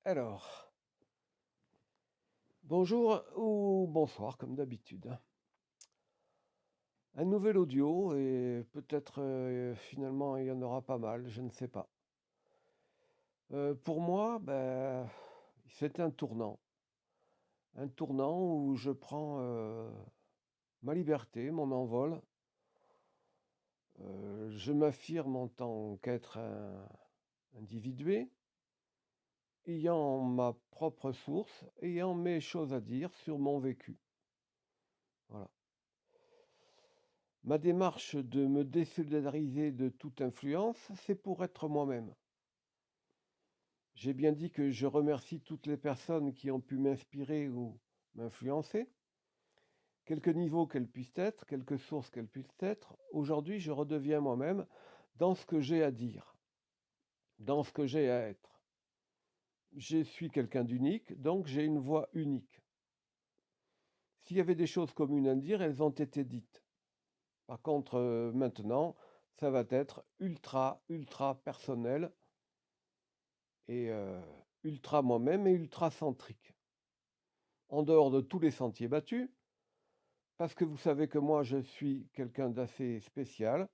Alors, bonjour ou bonsoir comme d'habitude. Un nouvel audio et peut-être finalement il y en aura pas mal, je ne sais pas. Pour moi, c'est un tournant où je prends ma liberté, mon envol. Je m'affirme en tant qu'être individué, ayant ma propre source, ayant mes choses à dire sur mon vécu. Voilà. Ma démarche de me désolidariser de toute influence, c'est pour être moi-même. J'ai bien dit que je remercie toutes les personnes qui ont pu m'inspirer ou m'influencer, quelque niveau qu'elles puissent être, quelque source qu'elles puissent être. Aujourd'hui, je redeviens moi-même dans ce que j'ai à dire, dans ce que j'ai à être. Je suis quelqu'un d'unique, donc j'ai une voix unique. S'il y avait des choses communes à dire, elles ont été dites. Par contre, maintenant, ça va être ultra personnel et ultra moi-même et ultra centrique. En dehors de tous les sentiers battus, parce que vous savez que moi je suis quelqu'un d'assez spécial.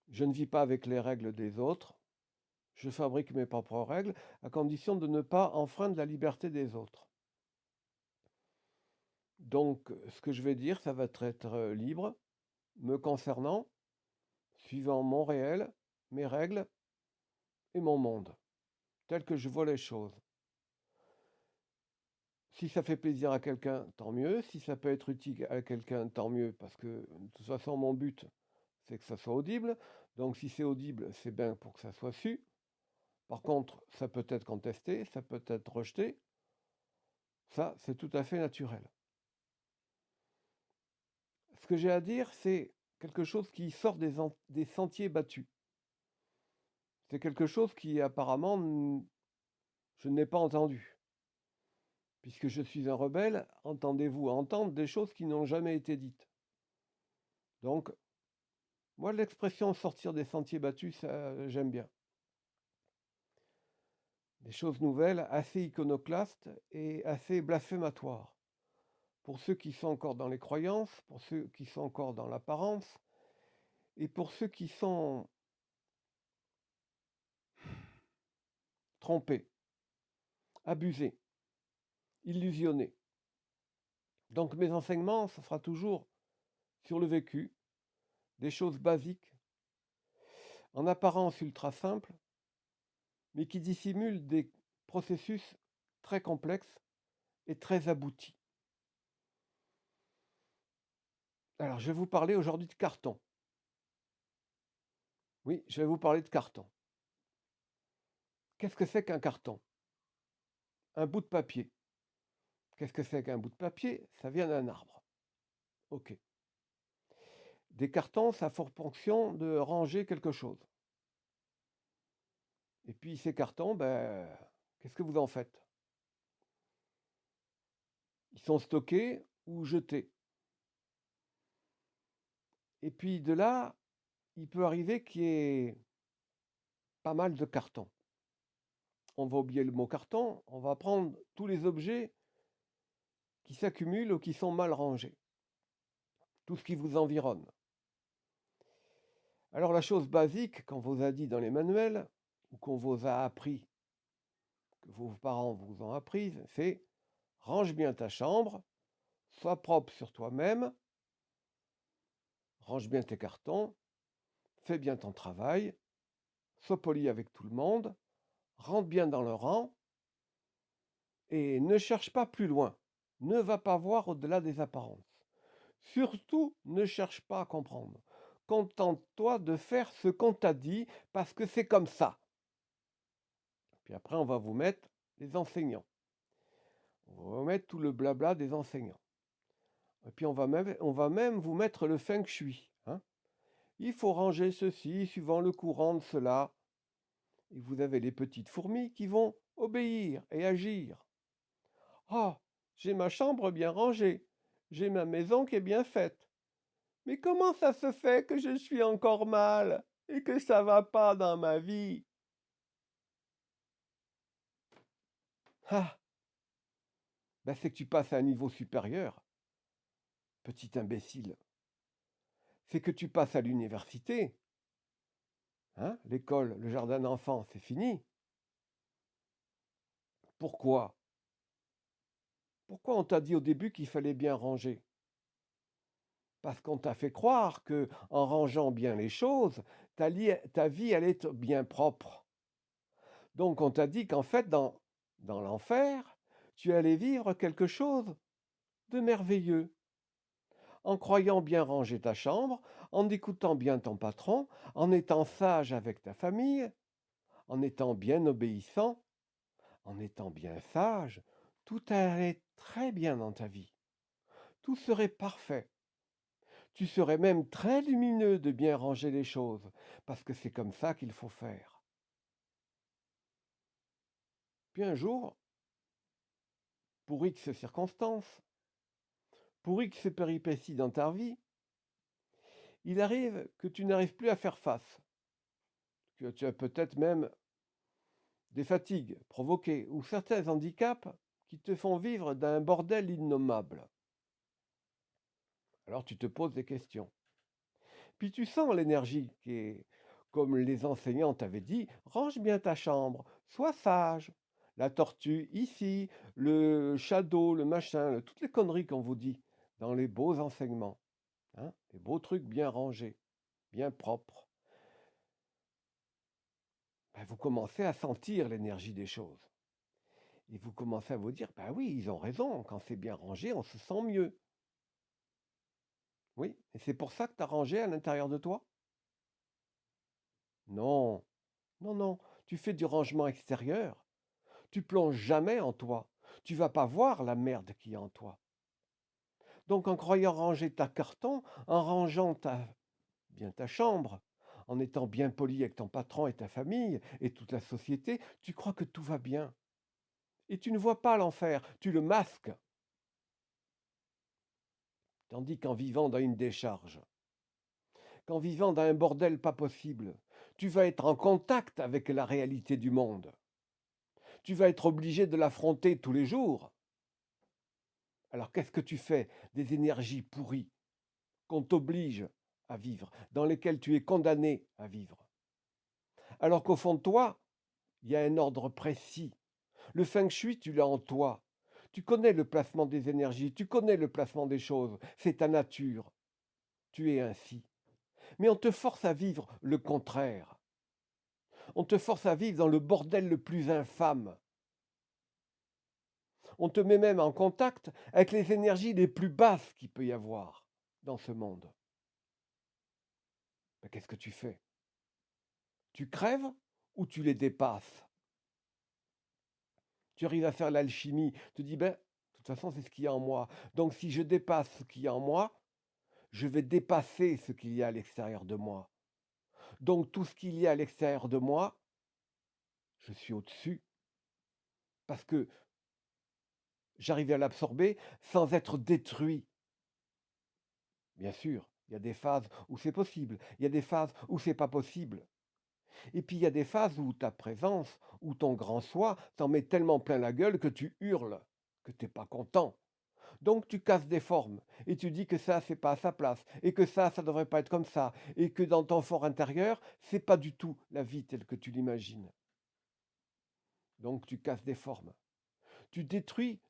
Je ne vis pas avec les règles des autres. Je fabrique mes propres règles à condition de ne pas enfreindre la liberté des autres. Donc ce que je vais dire, ça va être libre, me concernant, suivant mon réel, mes règles et mon monde, tel que je vois les choses. Si ça fait plaisir à quelqu'un, tant mieux. Si ça peut être utile à quelqu'un, tant mieux, parce que de toute façon, mon but, c'est que ça soit audible. Donc si c'est audible, c'est bien pour que ça soit su. Par contre, ça peut être contesté, ça peut être rejeté. Ça, c'est tout à fait naturel. Ce que j'ai à dire, c'est quelque chose qui sort des sentiers battus. C'est quelque chose qui, apparemment, je n'ai pas entendu. Puisque je suis un rebelle, entendez-vous entendre des choses qui n'ont jamais été dites. Donc, moi, l'expression sortir des sentiers battus, ça, j'aime bien. Des choses nouvelles, assez iconoclastes et assez blasphématoires. Pour ceux qui sont encore dans les croyances, pour ceux qui sont encore dans l'apparence, et pour ceux qui sont trompés, abusés, illusionnés. Donc mes enseignements, ce sera toujours sur le vécu, des choses basiques, en apparence ultra simples, mais qui dissimulent des processus très complexes et très aboutis. Alors, je vais vous parler aujourd'hui de carton. Oui, je vais vous parler de carton. Qu'est-ce que c'est qu'un carton? Un bout de papier. Qu'est-ce que c'est qu'un bout de papier? Ça vient d'un arbre. OK. Des cartons, ça a pour fonction de ranger quelque chose. Et puis ces cartons, qu'est-ce que vous en faites? Ils sont stockés ou jetés. Et puis de là, il peut arriver qu'il y ait pas mal de cartons. On va oublier le mot carton, on va prendre tous les objets qui s'accumulent ou qui sont mal rangés. Tout ce qui vous environne. Alors la chose basique qu'on vous a dit dans les manuels, ou qu'on vous a appris, que vos parents vous ont appris, c'est range bien ta chambre, sois propre sur toi-même, range bien tes cartons, fais bien ton travail, sois poli avec tout le monde, rentre bien dans le rang et ne cherche pas plus loin. Ne va pas voir au-delà des apparences. Surtout, ne cherche pas à comprendre. Contente-toi de faire ce qu'on t'a dit parce que c'est comme ça. Puis après, on va vous mettre les enseignants. On va vous mettre tout le blabla des enseignants. Et puis on va même vous mettre le feng shui. Hein. Il faut ranger ceci suivant le courant de cela. Et vous avez les petites fourmis qui vont obéir et agir. Ah, j'ai ma chambre bien rangée. J'ai ma maison qui est bien faite. Mais comment ça se fait que je suis encore mal et que ça va pas dans ma vie? Ah, ben c'est que tu passes à un niveau supérieur, petit imbécile. C'est que tu passes à l'université, hein, l'école, le jardin d'enfants, c'est fini. Pourquoi? Pourquoi on t'a dit au début qu'il fallait bien ranger? Parce qu'on t'a fait croire que en rangeant bien les choses, ta vie allait être bien propre. Donc on t'a dit qu'en fait, dans l'enfer, tu allais vivre quelque chose de merveilleux. En croyant bien ranger ta chambre, en écoutant bien ton patron, en étant sage avec ta famille, en étant bien obéissant, en étant bien sage, tout allait très bien dans ta vie. Tout serait parfait. Tu serais même très lumineux de bien ranger les choses, parce que c'est comme ça qu'il faut faire. Puis un jour, pour X circonstances, pour X péripéties dans ta vie, il arrive que tu n'arrives plus à faire face, que tu as peut-être même des fatigues provoquées ou certains handicaps qui te font vivre d'un bordel innommable. Alors tu te poses des questions. Puis tu sens l'énergie qui est, comme les enseignants t'avaient dit, range bien ta chambre, sois sage. La tortue ici, le shadow, le machin, toutes les conneries qu'on vous dit dans les beaux enseignements, hein, les beaux trucs bien rangés, bien propres. Ben, vous commencez à sentir l'énergie des choses. Et vous commencez à vous dire, ben oui, ils ont raison, quand c'est bien rangé, on se sent mieux. Oui, et c'est pour ça que tu as rangé à l'intérieur de toi? Non, non, non, tu fais du rangement extérieur. Tu plonges jamais en toi. Tu vas pas voir la merde qu'il y a en toi. Donc en croyant ranger ta carton, en rangeant bien ta chambre, en étant bien poli avec ton patron et ta famille et toute la société, tu crois que tout va bien. Et tu ne vois pas l'enfer, tu le masques. Tandis qu'en vivant dans une décharge, qu'en vivant dans un bordel pas possible, tu vas être en contact avec la réalité du monde. Tu vas être obligé de l'affronter tous les jours. Alors qu'est-ce que tu fais des énergies pourries qu'on t'oblige à vivre, dans lesquelles tu es condamné à vivre? Alors qu'au fond de toi, il y a un ordre précis. Le feng shui, tu l'as en toi. Tu connais le placement des énergies, tu connais le placement des choses, c'est ta nature. Tu es ainsi. Mais on te force à vivre le contraire. On te force à vivre dans le bordel le plus infâme. On te met même en contact avec les énergies les plus basses qu'il peut y avoir dans ce monde. Ben, qu'est-ce que tu fais? Tu crèves ou tu les dépasses? Tu arrives à faire l'alchimie, tu dis, ben, de toute façon, c'est ce qu'il y a en moi. Donc si je dépasse ce qu'il y a en moi, je vais dépasser ce qu'il y a à l'extérieur de moi. Donc tout ce qu'il y a à l'extérieur de moi, je suis au-dessus parce que j'arrive à l'absorber sans être détruit. Bien sûr, il y a des phases où c'est possible, il y a des phases où c'est pas possible. Et puis il y a des phases où ta présence, où ton grand soi t'en met tellement plein la gueule que tu hurles, que t'es pas content. Donc tu casses des formes et tu dis que ça, c'est pas à sa place et que ça devrait pas être comme ça et que dans ton fort intérieur, c'est pas du tout la vie telle que tu l'imagines. Donc tu casses des formes. Tu détruis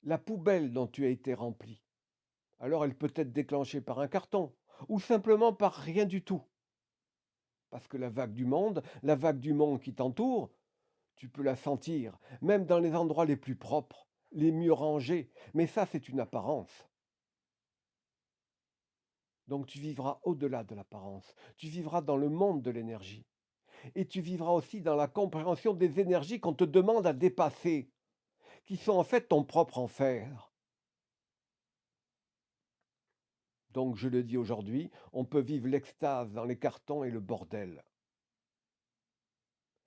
la poubelle dont tu as été rempli. Alors elle peut être déclenchée par un carton ou simplement par rien du tout. Parce que la vague du monde qui t'entoure, tu peux la sentir, même dans les endroits les plus propres, les mieux rangés. Mais ça, c'est une apparence. Donc tu vivras au-delà de l'apparence. Tu vivras dans le monde de l'énergie. Et tu vivras aussi dans la compréhension des énergies qu'on te demande à dépasser, qui sont en fait ton propre enfer. Donc je le dis aujourd'hui, on peut vivre l'extase dans les cartons et le bordel.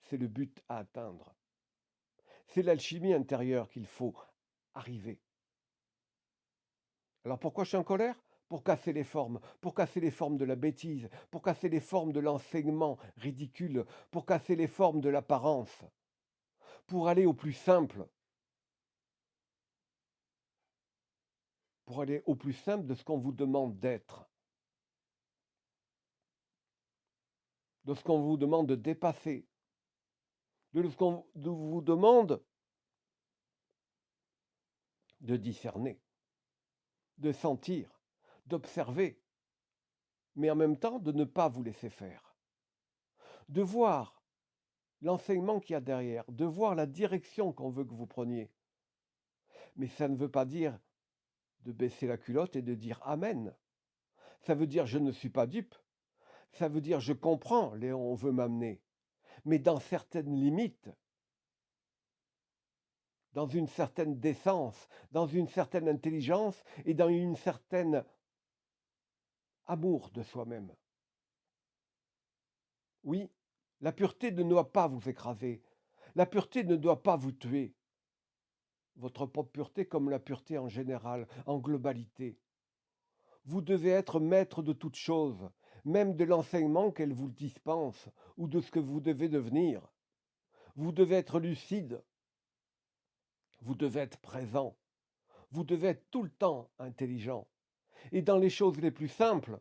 C'est le but à atteindre. C'est l'alchimie intérieure qu'il faut arriver. Alors pourquoi je suis en colère? Pour casser les formes, pour casser les formes de la bêtise, pour casser les formes de l'enseignement ridicule, pour casser les formes de l'apparence, pour aller au plus simple. pour aller au plus simple de ce qu'on vous demande d'être, de ce qu'on vous demande de dépasser, de ce qu'on vous demande de discerner, de sentir, d'observer, mais en même temps de ne pas vous laisser faire, de voir l'enseignement qu'il y a derrière, de voir la direction qu'on veut que vous preniez. Mais ça ne veut pas dire de baisser la culotte et de dire Amen. Ça veut dire je ne suis pas dupe. Ça veut dire je comprends là où on veut m'amener, mais dans certaines limites, dans une certaine décence, dans une certaine intelligence et dans une certaine amour de soi-même. Oui, la pureté ne doit pas vous écraser. La pureté ne doit pas vous tuer. Votre propre pureté comme la pureté en général, en globalité. Vous devez être maître de toutes choses, même de l'enseignement qu'elle vous dispense ou de ce que vous devez devenir. Vous devez être lucide. Vous devez être présent. Vous devez être tout le temps intelligent. Et dans les choses les plus simples,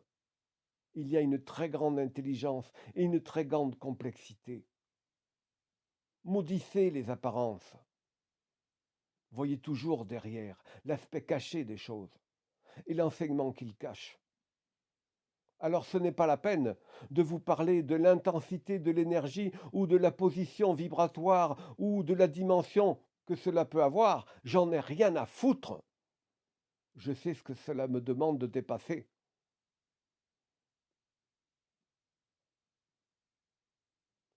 il y a une très grande intelligence et une très grande complexité. Maudissez les apparences. Voyez toujours derrière l'aspect caché des choses et l'enseignement qu'ils cachent. Alors ce n'est pas la peine de vous parler de l'intensité de l'énergie ou de la position vibratoire ou de la dimension que cela peut avoir. J'en ai rien à foutre. Je sais ce que cela me demande de dépasser.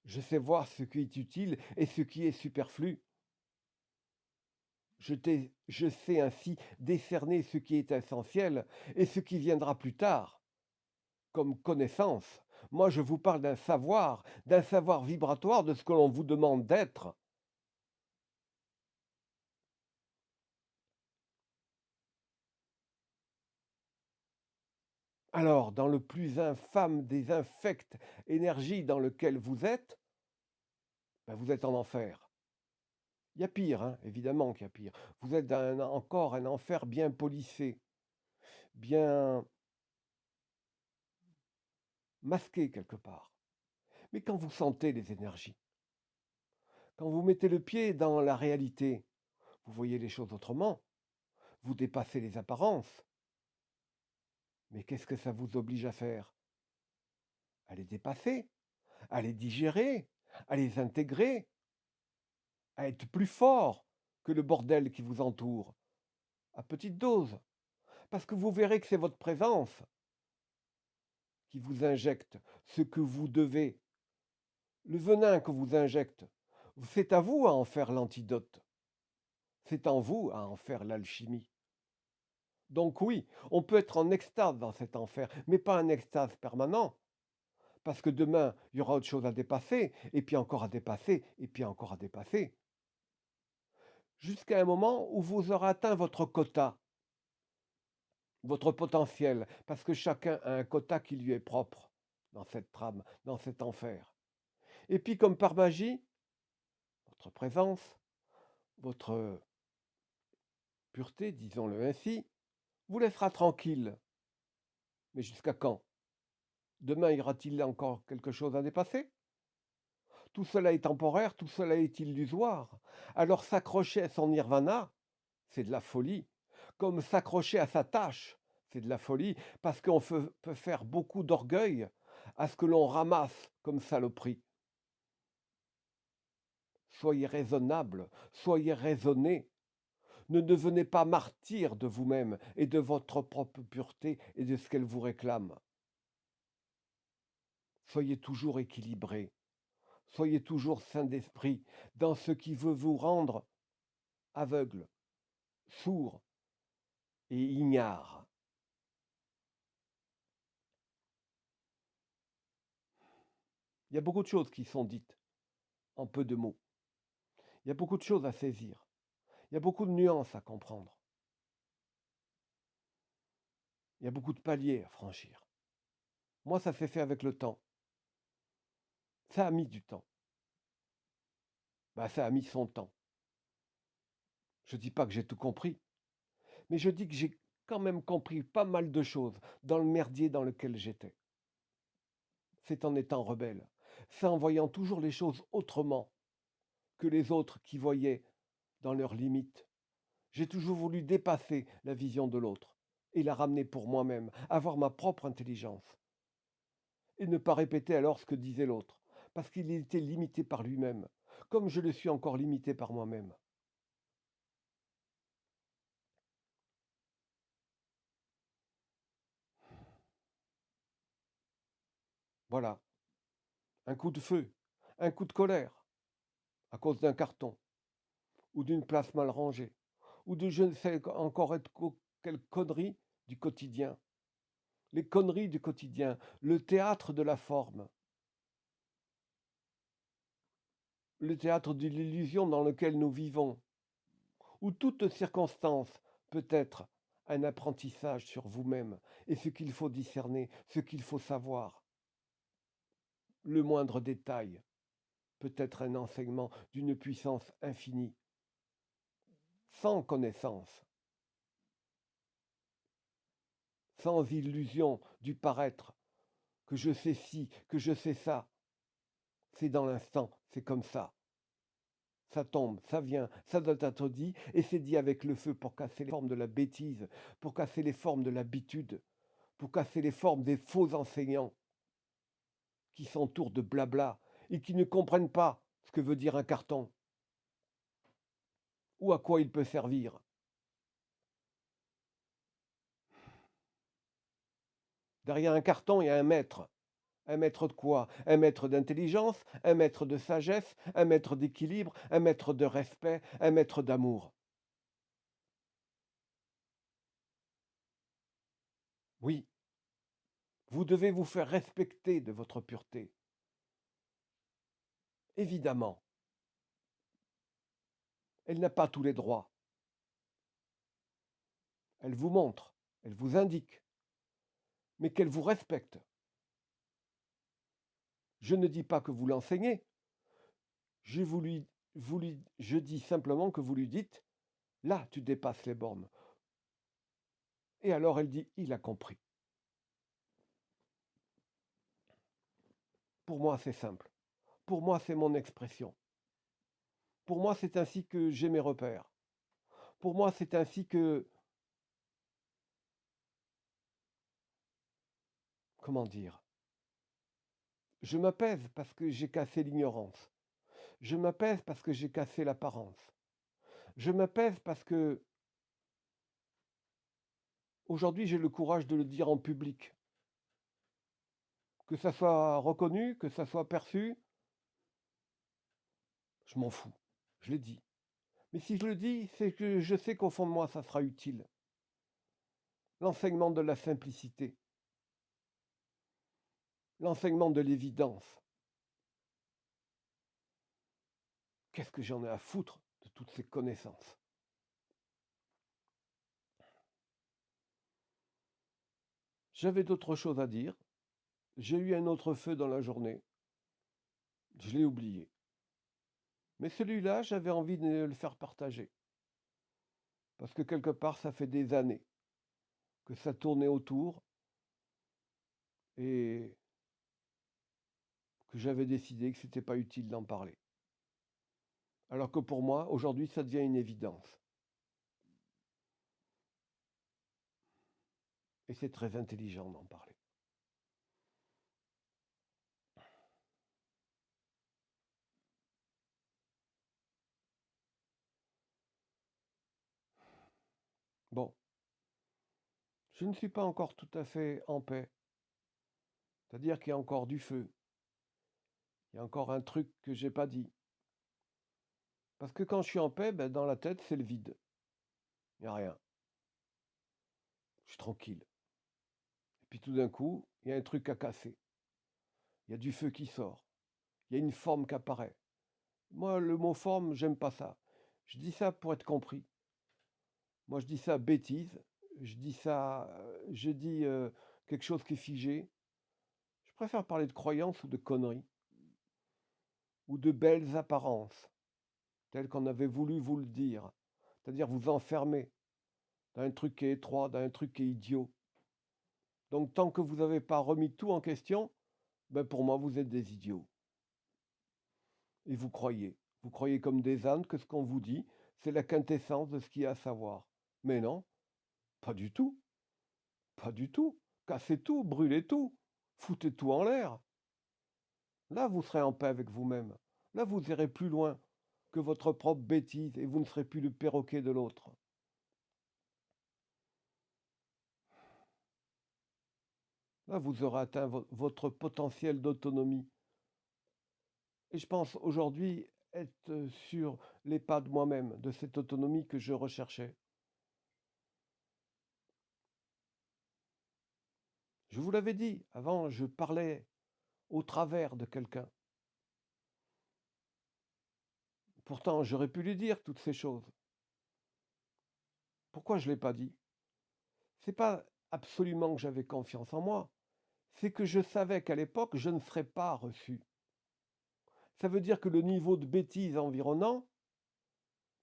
Je sais voir ce qui est utile et ce qui est superflu. Je sais ainsi décerner ce qui est essentiel et ce qui viendra plus tard, comme connaissance. Moi, je vous parle d'un savoir vibratoire de ce que l'on vous demande d'être. Alors, dans le plus infâme des infectes énergies dans lequel vous êtes, ben, vous êtes en enfer. Il y a pire, hein, évidemment qu'il y a pire. Vous êtes encore un enfer bien polissé, bien masqué quelque part. Mais quand vous sentez les énergies, quand vous mettez le pied dans la réalité, vous voyez les choses autrement, vous dépassez les apparences. Mais qu'est-ce que ça vous oblige à faire? À les dépasser, à les digérer, à les intégrer, à être plus fort que le bordel qui vous entoure, à petite dose, parce que vous verrez que c'est votre présence qui vous injecte ce que vous devez, le venin que vous injecte. C'est à vous à en faire l'antidote, c'est en vous à en faire l'alchimie. Donc oui, on peut être en extase dans cet enfer, mais pas un extase permanent, parce que demain, il y aura autre chose à dépasser, et puis encore à dépasser, et puis encore à dépasser, jusqu'à un moment où vous aurez atteint votre quota, votre potentiel, parce que chacun a un quota qui lui est propre dans cette trame, dans cet enfer. Et puis comme par magie, votre présence, votre pureté, disons-le ainsi, vous laissera tranquille. Mais jusqu'à quand? Demain, y aura-t-il encore quelque chose à dépasser? Tout cela est temporaire, tout cela est illusoire. Alors s'accrocher à son nirvana, c'est de la folie. Comme s'accrocher à sa tâche, c'est de la folie, parce qu'on peut faire beaucoup d'orgueil à ce que l'on ramasse comme saloperie. Soyez raisonnable, soyez raisonné. Ne devenez pas martyr de vous-même et de votre propre pureté et de ce qu'elle vous réclame. Soyez toujours équilibré, soyez toujours saint d'esprit dans ce qui veut vous rendre aveugle, sourd et ignare. Il y a beaucoup de choses qui sont dites en peu de mots. Il y a beaucoup de choses à saisir. Il y a beaucoup de nuances à comprendre. Il y a beaucoup de paliers à franchir. Moi, ça s'est fait avec le temps. Ça a mis du temps. Bah, ça a mis son temps. Je ne dis pas que j'ai tout compris, mais je dis que j'ai quand même compris pas mal de choses dans le merdier dans lequel j'étais. C'est en étant rebelle. C'est en voyant toujours les choses autrement que les autres qui voyaient dans leurs limites. J'ai toujours voulu dépasser la vision de l'autre et la ramener pour moi-même, avoir ma propre intelligence et ne pas répéter alors ce que disait l'autre, parce qu'il était limité par lui-même, comme je le suis encore limité par moi-même. Voilà, un coup de feu, un coup de colère, à cause d'un carton, ou d'une place mal rangée, ou de je ne sais encore être quelle connerie du quotidien. Les conneries du quotidien, le théâtre de la forme, le théâtre de l'illusion dans lequel nous vivons, où toute circonstance peut être un apprentissage sur vous-même et ce qu'il faut discerner, ce qu'il faut savoir. Le moindre détail peut être un enseignement d'une puissance infinie, sans connaissance, sans illusion du paraître, que je sais ci, que je sais ça. C'est dans l'instant, c'est comme ça. Ça tombe, ça vient, ça doit être dit, et c'est dit avec le feu pour casser les formes de la bêtise, pour casser les formes de l'habitude, pour casser les formes des faux enseignants qui s'entourent de blabla et qui ne comprennent pas ce que veut dire un carton ou à quoi il peut servir. Derrière un carton, il y a un maître. Un maître de quoi? Un maître d'intelligence, un maître de sagesse, un maître d'équilibre, un maître de respect, un maître d'amour. Oui, vous devez vous faire respecter de votre pureté. Évidemment, elle n'a pas tous les droits. Elle vous montre, elle vous indique, mais qu'elle vous respecte. Je ne dis pas que vous l'enseignez, je dis simplement que vous lui dites, là tu dépasses les bornes. Et alors elle dit, il a compris. Pour moi c'est simple. Pour moi c'est mon expression. Pour moi c'est ainsi que j'ai mes repères. Pour moi c'est ainsi que, comment dire, je m'apaise parce que j'ai cassé l'ignorance. Je m'apaise parce que j'ai cassé l'apparence. Je m'apaise parce que aujourd'hui j'ai le courage de le dire en public. Que ça soit reconnu, que ça soit perçu, je m'en fous. Je l'ai dit. Mais si je le dis, c'est que je sais qu'au fond de moi, ça sera utile. L'enseignement de la simplicité, l'enseignement de l'évidence. Qu'est-ce que j'en ai à foutre de toutes ces connaissances? J'avais d'autres choses à dire. J'ai eu un autre feu dans la journée. Je l'ai oublié. Mais celui-là, j'avais envie de le faire partager. Parce que quelque part, ça fait des années que ça tournait autour et que j'avais décidé que c'était pas utile d'en parler. Alors que pour moi, aujourd'hui, ça devient une évidence. Et c'est très intelligent d'en parler. Bon, je ne suis pas encore tout à fait en paix. C'est-à-dire qu'il y a encore du feu. Il y a encore un truc que j'ai pas dit. Parce que quand je suis en paix, ben, dans la tête, c'est le vide. Il n'y a rien. Je suis tranquille. Et puis tout d'un coup, il y a un truc à casser. Il y a du feu qui sort. Il y a une forme qui apparaît. Moi, le mot forme, j'aime pas ça. Je dis ça pour être compris. Moi, je dis ça bêtise. Je dis quelque chose qui est figé. Je préfère parler de croyance ou de conneries. Ou de belles apparences, telles qu'on avait voulu vous le dire. C'est-à-dire vous enfermer dans un truc qui est étroit, dans un truc qui est idiot. Donc tant que vous n'avez pas remis tout en question, ben pour moi, vous êtes des idiots. Et vous croyez. Vous croyez comme des ânes que ce qu'on vous dit, c'est la quintessence de ce qu'il y a à savoir. Mais non, pas du tout. Pas du tout. Cassez tout, brûlez tout, foutez tout en l'air. Là, vous serez en paix avec vous-même. Là, vous irez plus loin que votre propre bêtise et vous ne serez plus le perroquet de l'autre. Là, vous aurez atteint votre potentiel d'autonomie. Et je pense aujourd'hui être sur les pas de moi-même, de cette autonomie que je recherchais. Je vous l'avais dit, avant, je parlais au travers de quelqu'un. Pourtant, j'aurais pu lui dire toutes ces choses. Pourquoi je ne l'ai pas dit? C'est pas absolument que j'avais confiance en moi, c'est que je savais qu'à l'époque, je ne serais pas reçu. Ça veut dire que le niveau de bêtise environnant,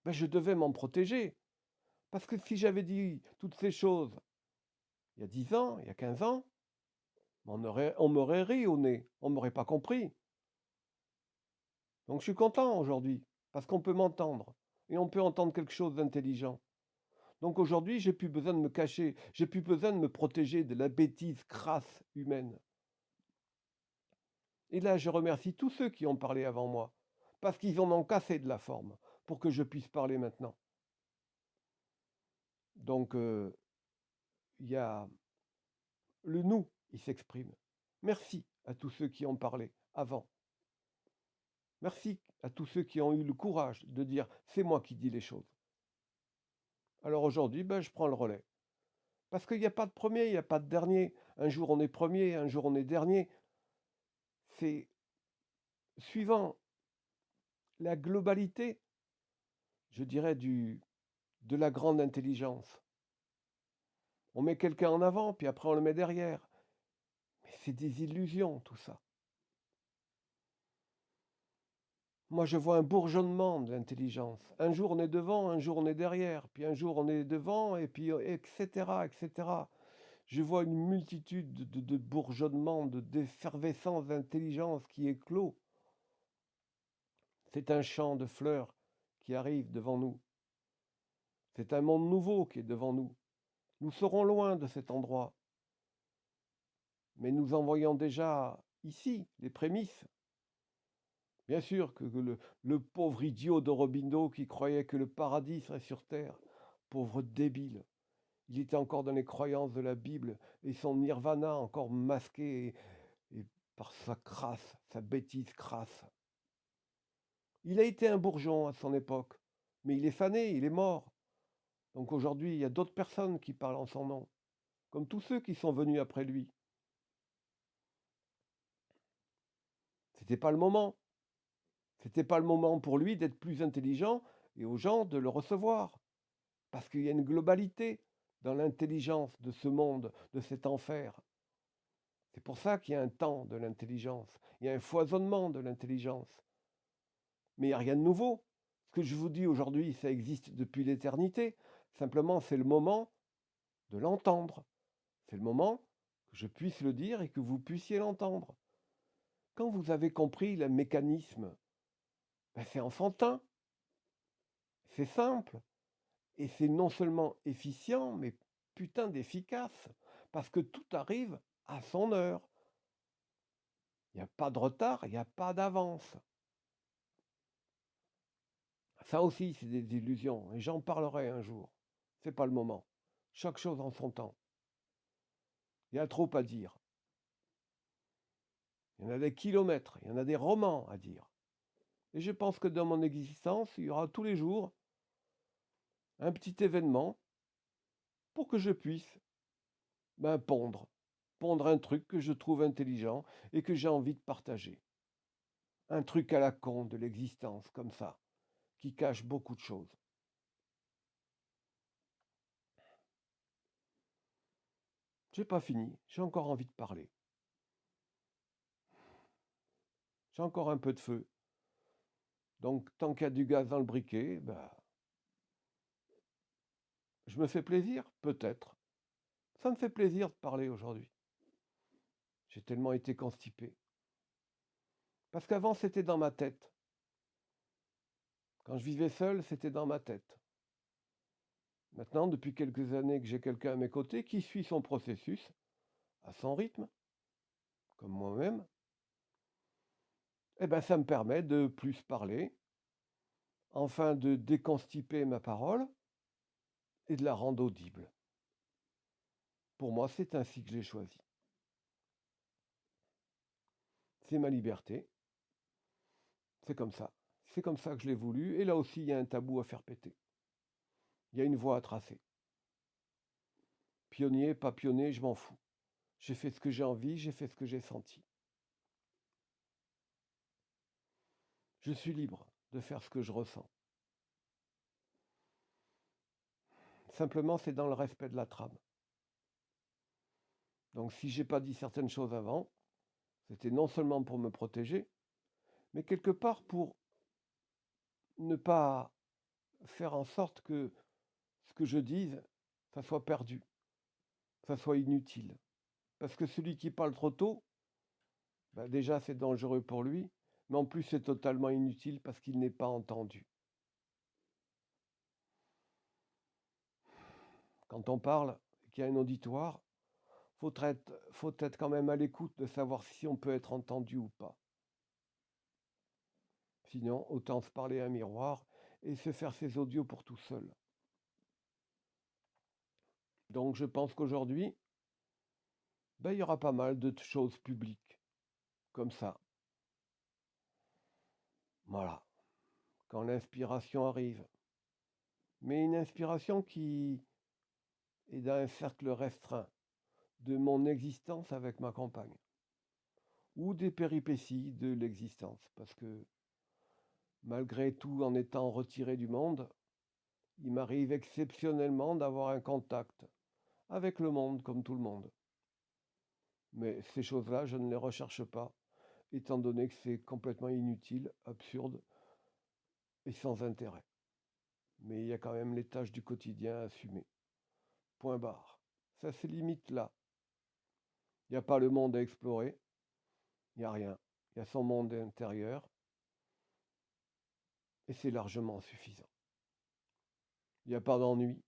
ben, je devais m'en protéger. Parce que si j'avais dit toutes ces choses il y a 10 ans, il y a 15 ans, on m'aurait ri au nez, on ne m'aurait pas compris. Donc je suis content aujourd'hui, parce qu'on peut m'entendre, et on peut entendre quelque chose d'intelligent. Donc aujourd'hui, j'ai plus besoin de me cacher, j'ai plus besoin de me protéger de la bêtise crasse humaine. Et là, je remercie tous ceux qui ont parlé avant moi, parce qu'ils en ont cassé de la forme pour que je puisse parler maintenant. Donc, il y a le nous, il s'exprime. Merci à tous ceux qui ont parlé avant. Merci à tous ceux qui ont eu le courage de dire c'est moi qui dis les choses. Alors aujourd'hui, ben, je prends le relais. Parce qu'il n'y a pas de premier, il n'y a pas de dernier. Un jour on est premier, un jour on est dernier. C'est suivant la globalité, je dirais, de la grande intelligence. On met quelqu'un en avant, puis après on le met derrière. Mais c'est des illusions, tout ça. Moi, je vois un bourgeonnement de l'intelligence. Un jour on est devant, un jour on est derrière, puis un jour on est devant, et puis etc., etc. Je vois une multitude de bourgeonnements, d'effervescence d'intelligence qui éclot. C'est un champ de fleurs qui arrive devant nous. C'est un monde nouveau qui est devant nous. Nous serons loin de cet endroit, mais nous en voyons déjà ici les prémices. Bien sûr que le pauvre idiot de Robindo qui croyait que le paradis serait sur terre, pauvre débile, il était encore dans les croyances de la Bible et son nirvana encore masqué et par sa crasse, sa bêtise crasse. Il a été un bourgeon à son époque, mais il est fané, il est mort. Donc aujourd'hui, il y a d'autres personnes qui parlent en son nom, comme tous ceux qui sont venus après lui. C'était pas le moment. C'était pas le moment pour lui d'être plus intelligent et aux gens de le recevoir. Parce qu'il y a une globalité dans l'intelligence de ce monde, de cet enfer. C'est pour ça qu'il y a un temps de l'intelligence. Il y a un foisonnement de l'intelligence. Mais il n'y a rien de nouveau. Ce que je vous dis aujourd'hui, ça existe depuis l'éternité. Simplement, c'est le moment de l'entendre. C'est le moment que je puisse le dire et que vous puissiez l'entendre. Quand vous avez compris le mécanisme, ben c'est enfantin, c'est simple, et c'est non seulement efficient, mais putain d'efficace, parce que tout arrive à son heure. Il n'y a pas de retard, il n'y a pas d'avance. Ça aussi, c'est des illusions, et j'en parlerai un jour. C'est pas le moment. Chaque chose en son temps. Il y a trop à dire. Il y en a des kilomètres, il y en a des romans à dire. Et je pense que dans mon existence, il y aura tous les jours un petit événement pour que je puisse pondre un truc que je trouve intelligent et que j'ai envie de partager. Un truc à la con de l'existence, comme ça, qui cache beaucoup de choses. J'ai pas fini, j'ai encore envie de parler. J'ai encore un peu de feu. Donc, tant qu'il y a du gaz dans le briquet, Je me fais plaisir? Peut-être. Ça me fait plaisir de parler aujourd'hui. J'ai tellement été constipé. Parce qu'avant, c'était dans ma tête. Quand je vivais seul, c'était dans ma tête. Maintenant, depuis quelques années que j'ai quelqu'un à mes côtés qui suit son processus, à son rythme, comme moi-même, eh ben, ça me permet de plus parler, enfin de déconstiper ma parole et de la rendre audible. Pour moi, c'est ainsi que j'ai choisi. C'est ma liberté, c'est comme ça. C'est comme ça que je l'ai voulu, et là aussi, il y a un tabou à faire péter. Il y a une voie à tracer. Pionnier, pas pionnier, je m'en fous. J'ai fait ce que j'ai envie, j'ai fait ce que j'ai senti. Je suis libre de faire ce que je ressens. Simplement, c'est dans le respect de la trame. Donc si j'ai pas dit certaines choses avant, c'était non seulement pour me protéger, mais quelque part pour ne pas faire en sorte que ce que je dise, ça soit perdu, ça soit inutile. Parce que celui qui parle trop tôt, ben déjà c'est dangereux pour lui, mais en plus c'est totalement inutile parce qu'il n'est pas entendu. Quand on parle, qu'il y a un auditoire, faut être quand même à l'écoute de savoir si on peut être entendu ou pas. Sinon, autant se parler à un miroir et se faire ses audios pour tout seul. Donc je pense qu'aujourd'hui, ben, il y aura pas mal de choses publiques, comme ça. Voilà, quand l'inspiration arrive. Mais une inspiration qui est dans un cercle restreint de mon existence avec ma compagne. Ou des péripéties de l'existence. Parce que malgré tout, en étant retiré du monde, il m'arrive exceptionnellement d'avoir un contact avec le monde comme tout le monde. Mais ces choses-là, je ne les recherche pas, étant donné que c'est complètement inutile, absurde et sans intérêt. Mais il y a quand même les tâches du quotidien à assumer. Point barre. Ça se limite là. Il n'y a pas le monde à explorer, il n'y a rien. Il y a son monde intérieur, et c'est largement suffisant. Il n'y a pas d'ennui,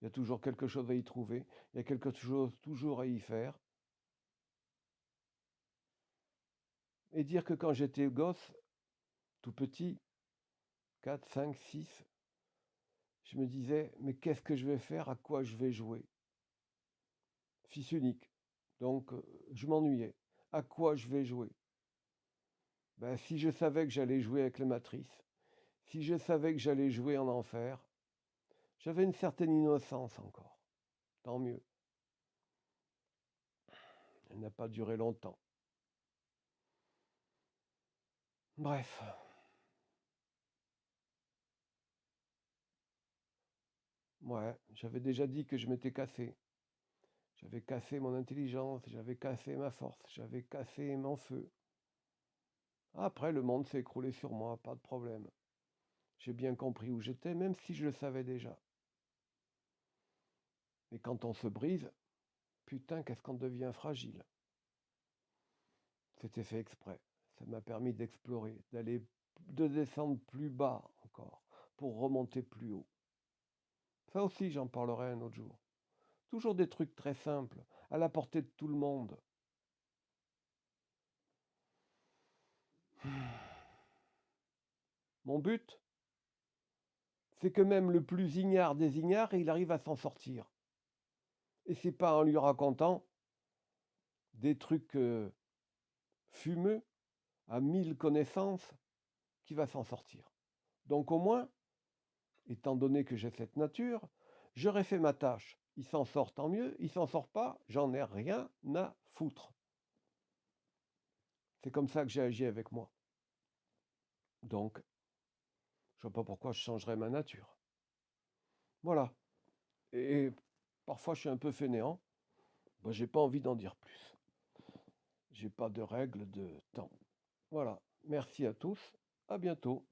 il y a toujours quelque chose à y trouver, il y a quelque chose toujours à y faire. Et dire que quand j'étais gosse, tout petit, 4, 5, 6, je me disais, mais qu'est-ce que je vais faire, à quoi je vais jouer? Fils unique, donc je m'ennuyais. À quoi je vais jouer? Ben, si je savais que j'allais jouer avec les matrices, si je savais que j'allais jouer en enfer, j'avais une certaine innocence encore. Tant mieux. Elle n'a pas duré longtemps. Bref. Ouais, j'avais déjà dit que je m'étais cassé. J'avais cassé mon intelligence, j'avais cassé ma force, j'avais cassé mon feu. Après, le monde s'est écroulé sur moi, pas de problème. J'ai bien compris où j'étais, même si je le savais déjà. Mais quand on se brise, putain, qu'est-ce qu'on devient fragile. C'était fait exprès. Ça m'a permis d'explorer, de descendre plus bas encore, pour remonter plus haut. Ça aussi, j'en parlerai un autre jour. Toujours des trucs très simples, à la portée de tout le monde. Mon but, c'est que même le plus ignare des ignares, il arrive à s'en sortir. Et c'est pas en lui racontant des trucs fumeux, à 1000 connaissances, qu'il va s'en sortir. Donc au moins, étant donné que j'ai cette nature, j'aurais fait ma tâche. Il s'en sort, tant mieux. Il s'en sort pas, j'en ai rien à foutre. C'est comme ça que j'ai agi avec moi. Donc, je vois pas pourquoi je changerais ma nature. Voilà. Et parfois, je suis un peu fainéant. Ben, j'ai pas envie d'en dire plus. J'ai pas de règle de temps. Voilà. Merci à tous. À bientôt.